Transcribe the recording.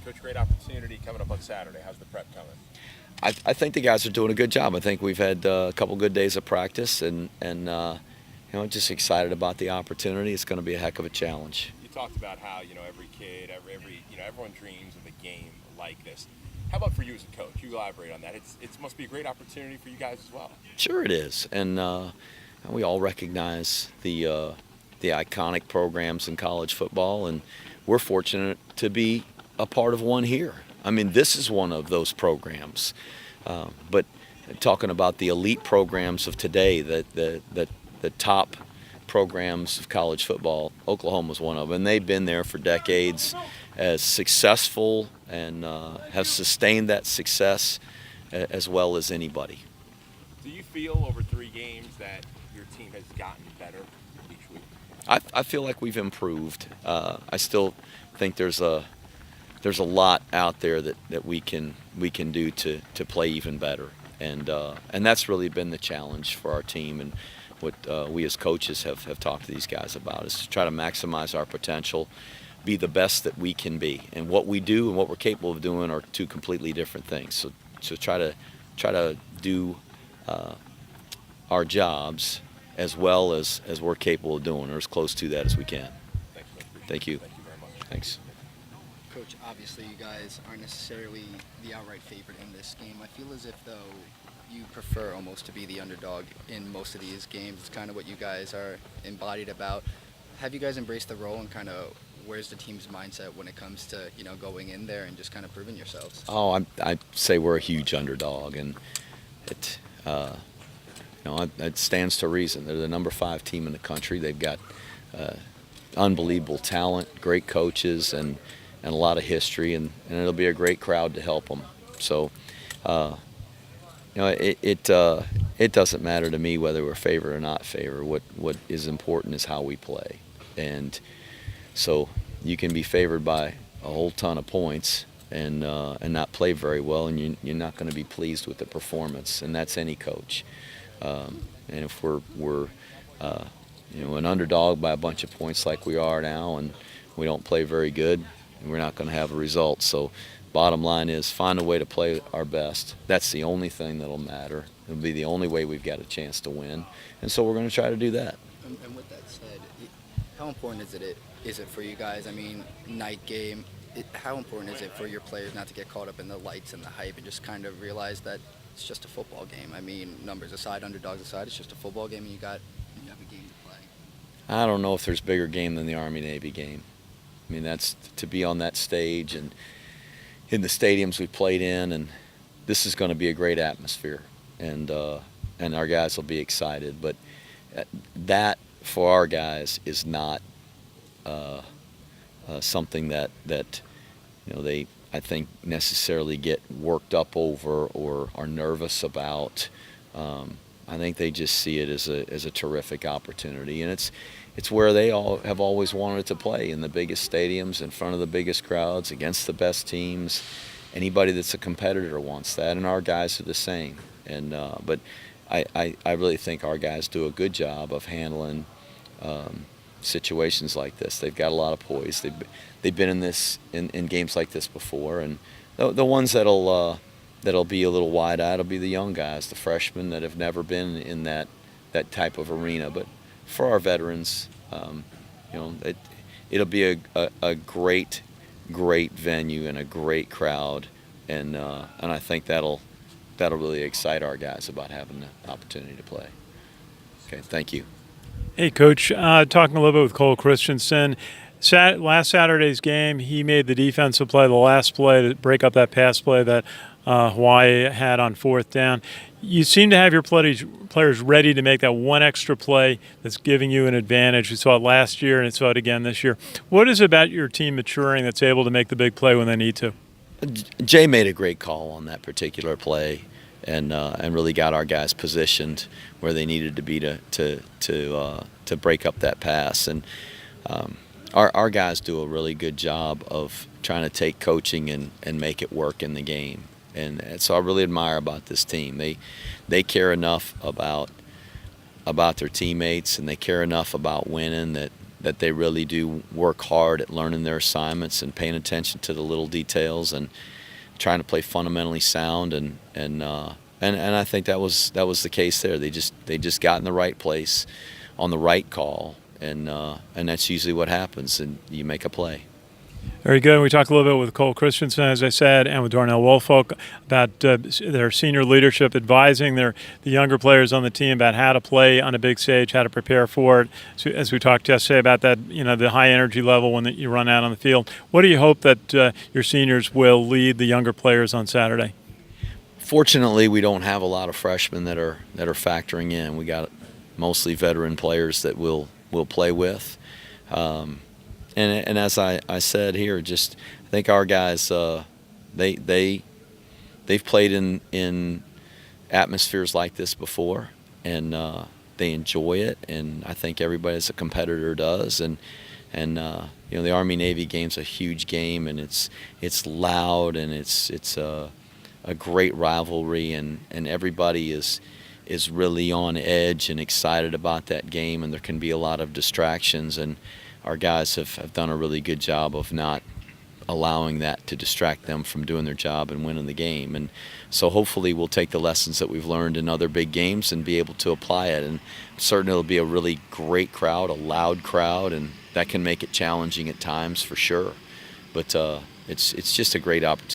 Coach, great opportunity coming up on Saturday. How's the prep coming? I think the guys are doing a good job. I think we've had a couple good days of practice, and just excited about the opportunity. It's going to be a heck of a challenge. You talked about how every kid, everyone dreams of a game like this. How about for you as a coach? You elaborate on that. It must be a great opportunity for you guys as well. Sure, it is, and we all recognize the iconic programs in college football, and we're fortunate to be a part of one here. I mean, this is one of those programs. But talking about the elite programs of today, the top programs of college football, Oklahoma's one of them. And they've been there for decades, as successful and have sustained that success as well as anybody. Do you feel over 3 games that your team has gotten better each week? I feel like we've improved. I still think there's a lot out there that we can do to play even better, and that's really been the challenge for our team, and what we as coaches have talked to these guys about is to try to maximize our potential, be the best that we can be, and what we do and what we're capable of doing are 2 completely different things. So try to do our jobs as well as we're capable of doing, or as close to that as we can. Thanks, Coach. Thank you. Thank you very much. Thanks. Coach, obviously you guys aren't necessarily the outright favorite in this game. I feel as if, though, you prefer almost to be the underdog in most of these games. It's kind of what you guys are embodied about. Have you guys embraced the role, and kind of where's the team's mindset when it comes to, going in there and just kind of proving yourselves? Oh, I'd say we're a huge underdog, and it stands to reason. They're the number 5 team in the country. They've got unbelievable talent, great coaches, and a lot of history, and it'll be a great crowd to help them. So, it doesn't matter to me whether we're favored or not favored. What is important is how we play, and so you can be favored by a whole ton of points and not play very well, and you're not going to be pleased with the performance, and that's any coach. And if we're an underdog by a bunch of points like we are now, and we don't play very good, we're not going to have a result. So bottom line is find a way to play our best. That's the only thing that'll matter. It'll be the only way we've got a chance to win. And so we're going to try to do that. And with that said, how important is it for you guys? I mean, night game, how important is it for your players not to get caught up in the lights and the hype and just kind of realize that it's just a football game? I mean, numbers aside, underdogs aside, it's just a football game, and you have a game to play. I don't know if there's bigger game than the Army-Navy game. I mean, that's to be on that stage and in the stadiums we played in, and this is going to be a great atmosphere, and our guys will be excited. But that for our guys is not something that they, I think, necessarily get worked up over or are nervous about. I think they just see it as a terrific opportunity, and it's where they all have always wanted to play, in the biggest stadiums, in front of the biggest crowds, against the best teams. Anybody that's a competitor wants that, and our guys are the same. And but I really think our guys do a good job of handling situations like this. They've got a lot of poise. They've been in games like this before, and the ones that'll be a little wide-eyed will be the young guys, the freshmen that have never been in that type of arena. But for our veterans, it'll be a great venue and a great crowd, and I think that'll really excite our guys about having the opportunity to play. Okay, thank you. Hey, Coach. Talking a little bit with Cole Christensen. Last Saturday's game, he made the defensive play, the last play to break up that pass play that Hawaii had on 4th down. You seem to have your players ready to make that one extra play that's giving you an advantage. We saw it last year, and we saw it again this year. What is it about your team maturing that's able to make the big play when they need to? Jay made a great call on that particular play, and really got our guys positioned where they needed to be to break up that pass. And our guys do a really good job of trying to take coaching and make it work in the game. And so I really admire about this team. They care enough about their teammates, and they care enough about winning that they really do work hard at learning their assignments and paying attention to the little details and trying to play fundamentally sound, and I think that was the case there. They just got in the right place on the right call, and that's usually what happens, and you make a play. Very good. We talked a little bit with Cole Christensen, as I said, and with Darnell Woolfolk about their senior leadership, advising the younger players on the team about how to play on a big stage, how to prepare for it. So, as we talked yesterday about that, the high energy level when you run out on the field. What do you hope that your seniors will lead the younger players on Saturday? Fortunately, we don't have a lot of freshmen that are factoring in. We got mostly veteran players that we'll play with. And as I said here, I think our guys, they've played in atmospheres like this before, and they enjoy it. And I think everybody as a competitor does. And the Army-Navy game's a huge game, and it's loud, and it's a great rivalry, and everybody is really on edge and excited about that game, and there can be a lot of distractions, and our guys have done a really good job of not allowing that to distract them from doing their job and winning the game. And so hopefully we'll take the lessons that we've learned in other big games and be able to apply it. And certainly it'll be a really great crowd, a loud crowd, and that can make it challenging at times for sure. But it's just a great opportunity.